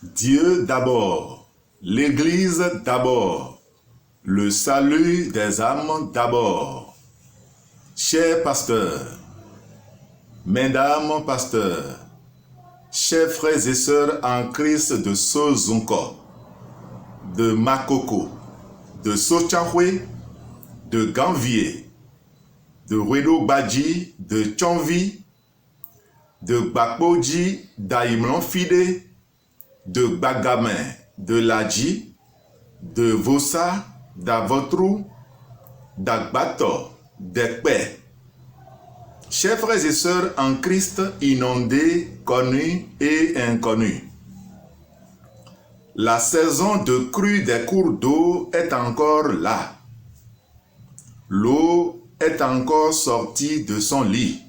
Dieu d'abord, l'Église d'abord, le salut des âmes d'abord. Chers pasteurs, mesdames pasteurs, chers frères et sœurs en Christ de Sozunko, de Makoko, de Sochahwe, de Ganvier, de Wedo Badji, de Tchonvi, de Bakboji, d'Aimlonfide, de Bagamin, de Ladji, de Vossa, d'Avotrou, d'Agbato, d'Ekpe. Chers frères et sœurs en Christ inondés, connus et inconnus, la saison de crue des cours d'eau est encore là. L'eau est encore sortie de son lit.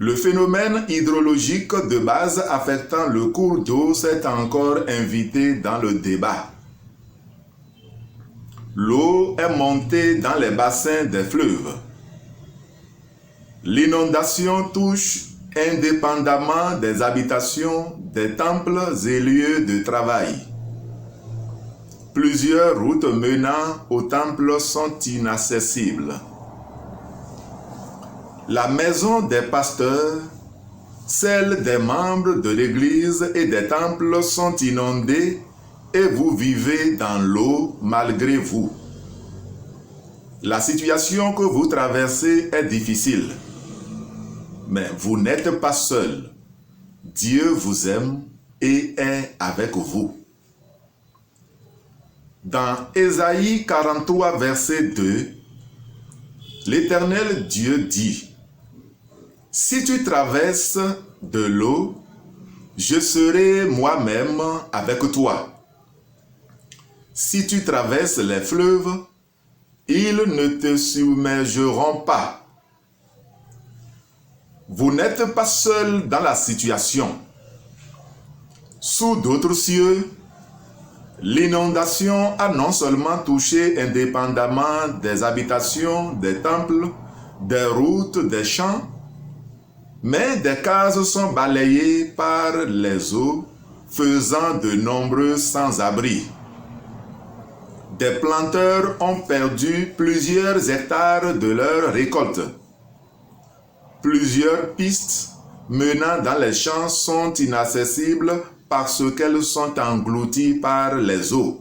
Le phénomène hydrologique de base affectant le cours d'eau s'est encore invité dans le débat. L'eau est montée dans les bassins des fleuves. L'inondation touche indépendamment des habitations, des temples et lieux de travail. Plusieurs routes menant aux temples sont inaccessibles. La maison des pasteurs, celle des membres de l'église et des temples sont inondées et vous vivez dans l'eau malgré vous. La situation que vous traversez est difficile, mais vous n'êtes pas seul. Dieu vous aime et est avec vous. Dans Ésaïe 43, verset 2, l'Éternel Dieu dit: si tu traverses de l'eau, je serai moi-même avec toi. Si tu traverses les fleuves, ils ne te submergeront pas. Vous n'êtes pas seul dans la situation. Sous d'autres cieux, l'inondation a non seulement touché indépendamment des habitations, des temples, des routes, des champs, mais des cases sont balayées par les eaux, faisant de nombreux sans-abri. Des planteurs ont perdu plusieurs hectares de leur récolte. Plusieurs pistes menant dans les champs sont inaccessibles parce qu'elles sont englouties par les eaux.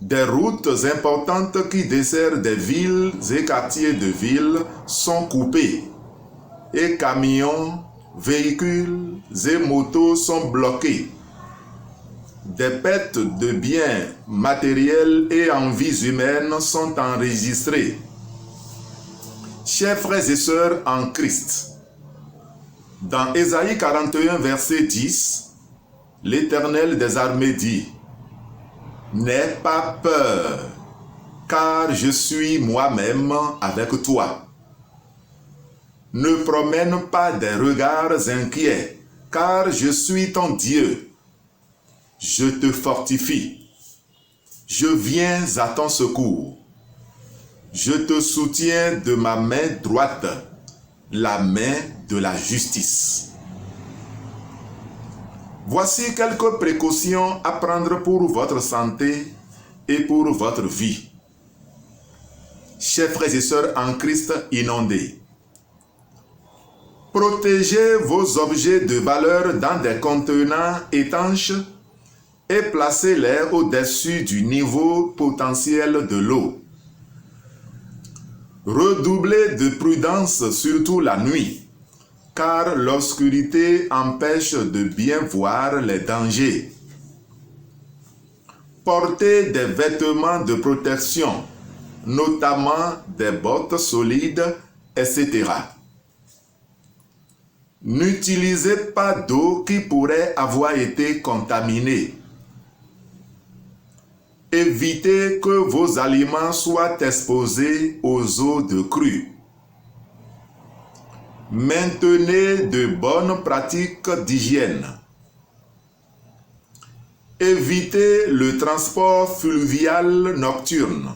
Des routes importantes qui desservent des villes et quartiers de villes sont coupées. Et camions, véhicules et motos sont bloqués. Des pertes de biens matériels et en vies humaines sont enregistrées. Chers frères et sœurs en Christ, dans Ésaïe 41, verset 10, l'Éternel des armées dit: n'aie pas peur, car je suis moi-même avec toi. Ne promène pas des regards inquiets, car je suis ton Dieu. Je te fortifie. Je viens à ton secours. Je te soutiens de ma main droite, la main de la justice. Voici quelques précautions à prendre pour votre santé et pour votre vie. Chers frères et sœurs en Christ inondés, protégez vos objets de valeur dans des contenants étanches et placez-les au-dessus du niveau potentiel de l'eau. Redoublez de prudence, surtout la nuit, car l'obscurité empêche de bien voir les dangers. Portez des vêtements de protection, notamment des bottes solides, etc. N'utilisez pas d'eau qui pourrait avoir été contaminée. Évitez que vos aliments soient exposés aux eaux de crue. Maintenez de bonnes pratiques d'hygiène. Évitez le transport fluvial nocturne.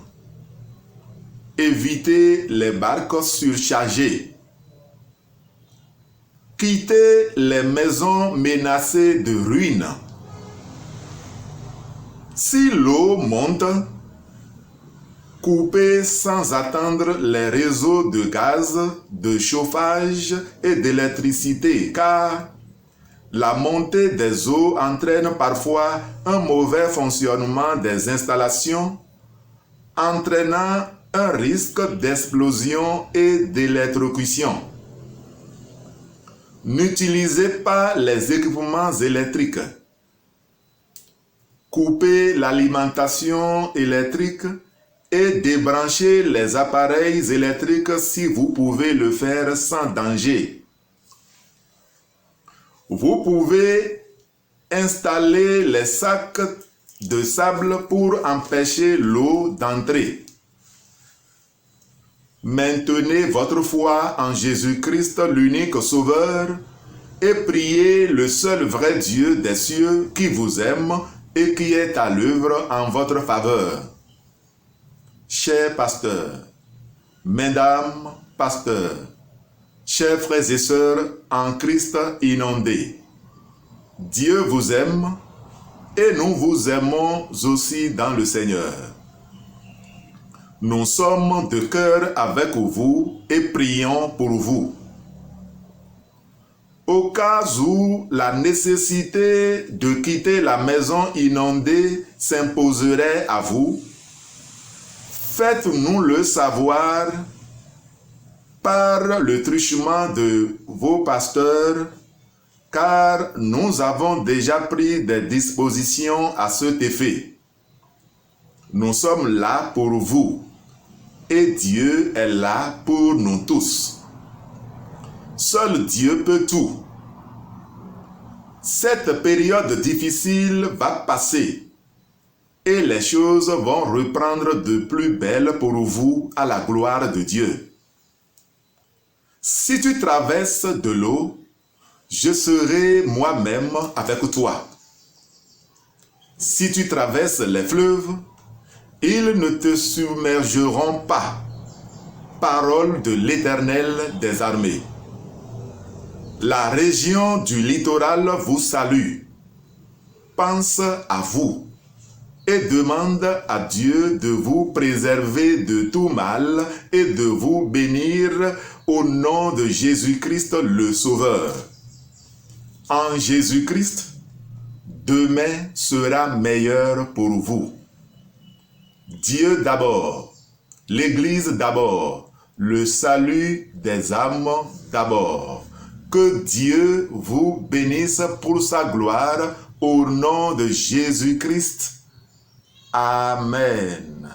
Évitez les barques surchargées. Quittez les maisons menacées de ruines. Si l'eau monte, coupez sans attendre les réseaux de gaz, de chauffage et d'électricité, car la montée des eaux entraîne parfois un mauvais fonctionnement des installations, entraînant un risque d'explosion et d'électrocution. N'utilisez pas les équipements électriques. Coupez l'alimentation électrique et débranchez les appareils électriques si vous pouvez le faire sans danger. Vous pouvez installer les sacs de sable pour empêcher l'eau d'entrer. Maintenez votre foi en Jésus-Christ, l'unique Sauveur, et priez le seul vrai Dieu des cieux qui vous aime et qui est à l'œuvre en votre faveur. Chers pasteurs, mesdames, pasteurs, chers frères et sœurs en Christ inondés, Dieu vous aime et nous vous aimons aussi dans le Seigneur. Nous sommes de cœur avec vous et prions pour vous. Au cas où la nécessité de quitter la maison inondée s'imposerait à vous, faites-nous le savoir par le truchement de vos pasteurs, car nous avons déjà pris des dispositions à cet effet. Nous sommes là pour vous. Et Dieu est là pour nous tous. Seul Dieu peut tout. Cette période difficile va passer et les choses vont reprendre de plus belle pour vous à la gloire de Dieu. Si tu traverses de l'eau, je serai moi-même avec toi. Si tu traverses les fleuves, ils ne te submergeront pas. Parole de l'Éternel des armées. La région du littoral vous salue. Pense à vous et demande à Dieu de vous préserver de tout mal et de vous bénir au nom de Jésus-Christ le Sauveur. En Jésus-Christ, demain sera meilleur pour vous. Dieu d'abord, l'Église d'abord, le salut des âmes d'abord. Que Dieu vous bénisse pour sa gloire au nom de Jésus-Christ. Amen.